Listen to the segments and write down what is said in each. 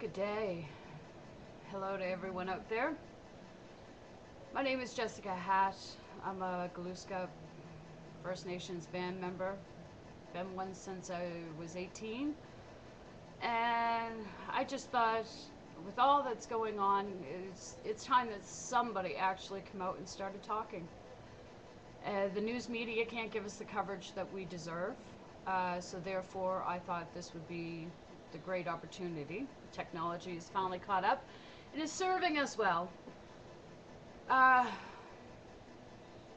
Good day. Hello to everyone out there. My name is Jessica Hatt. I'm a Glooscap First Nations band member. Been one since I was 18. And I just thought, with all that's going on, it's time that somebody actually come out and started talking. The news media can't give us the coverage that we deserve. So therefore, I thought this would be the great opportunity. Technology is finally caught up and is serving us well. Uh,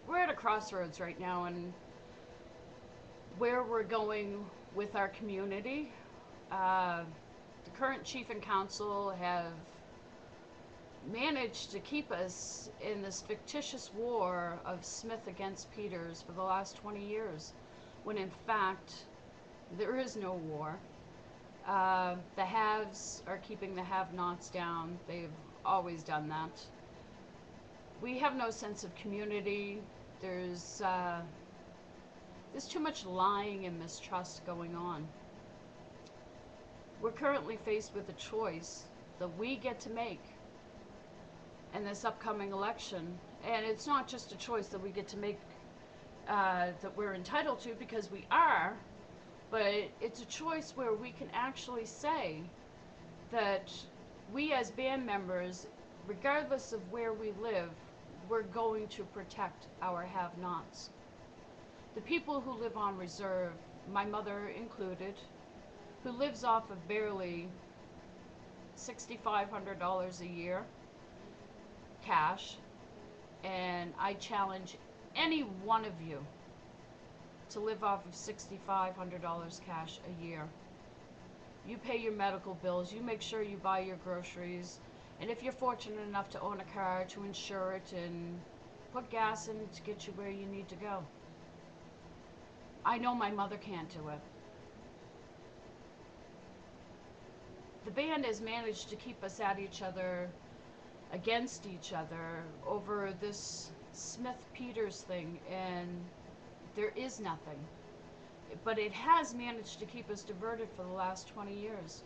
we're at a crossroads right now, and where we're going with our community. The current chief and council have managed to keep us in this fictitious war of Smith against Peters for the last 20 years, when in fact there is no war. The haves are keeping the have-nots down. They've always done that. We have no sense of community. There's too much lying and mistrust going on. We're currently faced with a choice that we get to make in this upcoming election. And it's not just a choice that we get to make that we're entitled to, because we are, but it's a choice where we can actually say that we as band members, regardless of where we live, we're going to protect our have-nots. The people who live on reserve, my mother included, who lives off of barely $6,500 a year cash, and I challenge any one of you to live off of $6,500 cash a year. You pay your medical bills, you make sure you buy your groceries, and if you're fortunate enough to own a car, to insure it and put gas in to get you where you need to go. I know my mother can't do it. The band has managed to keep us at each other, against each other, over this Smith-Peters thing, and there is nothing. But it has managed to keep us diverted for the last 20 years.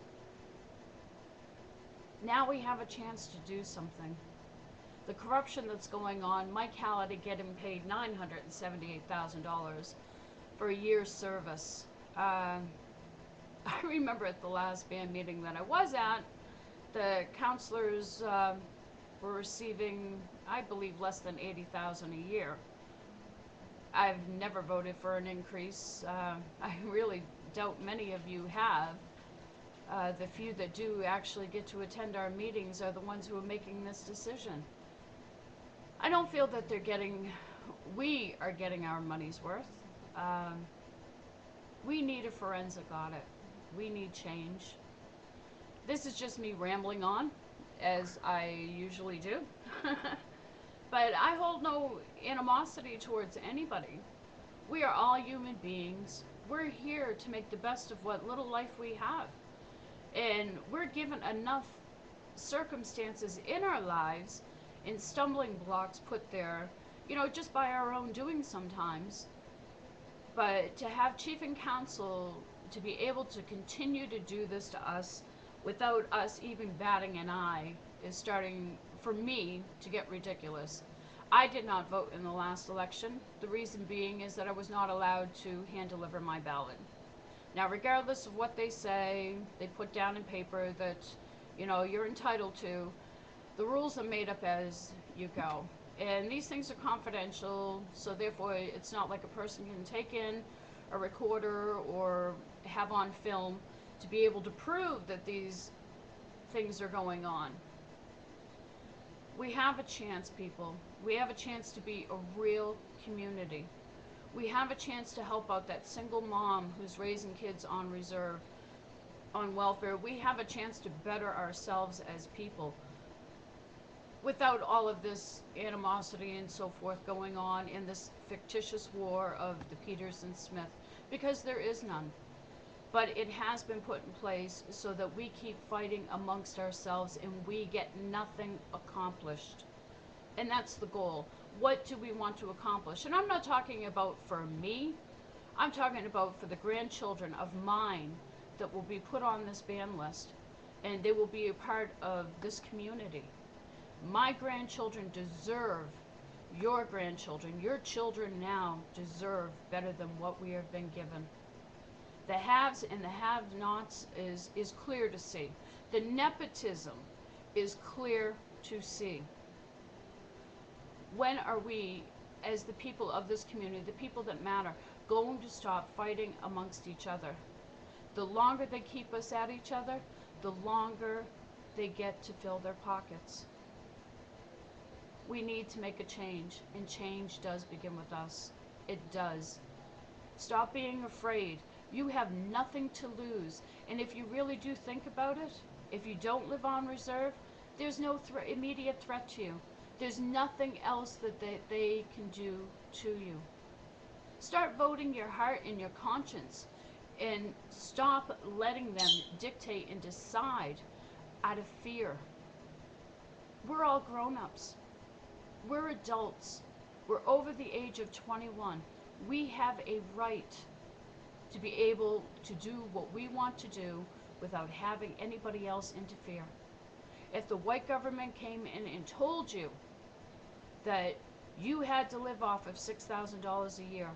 Now we have a chance to do something. The corruption that's going on, Mike Halliday getting paid $978,000 for a year's service. I remember at the last band meeting that I was at, the counselors were receiving, I believe, less than $80,000 a year. I've never voted for an increase. I really doubt many of you have. The few that do actually get to attend our meetings are the ones who are making this decision. I don't feel that we are getting our money's worth. We need a forensic audit. We need change. This is just me rambling on, as I usually do. But I hold no animosity towards anybody. We are all human beings. We're here to make the best of what little life we have. And we're given enough circumstances in our lives and stumbling blocks put there, just by our own doing sometimes. But to have chief and council to be able to continue to do this to us without us even batting an eye is starting, for me, to get ridiculous. I did not vote in the last election. The reason being is that I was not allowed to hand deliver my ballot. Now, regardless of what they say, they put down in paper that, you're entitled to, the rules are made up as you go. And these things are confidential, so therefore it's not like a person can take in a recorder or have on film to be able to prove that these things are going on. We have a chance, people. We have a chance to be a real community. We have a chance to help out that single mom who's raising kids on reserve, on welfare. We have a chance to better ourselves as people without all of this animosity and so forth going on in this fictitious war of the Peters and Smith, because there is none. But it has been put in place so that we keep fighting amongst ourselves and we get nothing accomplished. And that's the goal. What do we want to accomplish? And I'm not talking about for me. I'm talking about for the grandchildren of mine that will be put on this ban list. and they will be a part of this community. My grandchildren deserve, your grandchildren, your children now deserve better than what we have been given. The haves and the have-nots is clear to see. The nepotism is clear to see. When are we, as the people of this community, the people that matter, going to stop fighting amongst each other? The longer they keep us at each other, the longer they get to fill their pockets. We need to make a change, and change does begin with us. It does. Stop being afraid. You have nothing to lose. And if you really do think about it, if you don't live on reserve, there's no immediate threat to you. There's nothing else that they can do to you. Start voting your heart and your conscience, and stop letting them dictate and decide out of fear. We're all grown-ups. We're adults. We're over the age of 21. We have a right to be able to do what we want to do without having anybody else interfere. If the white government came in and told you that you had to live off of $6,000 a year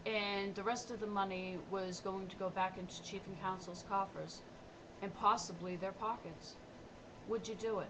and the rest of the money was going to go back into chief and council's coffers and possibly their pockets, would you do it?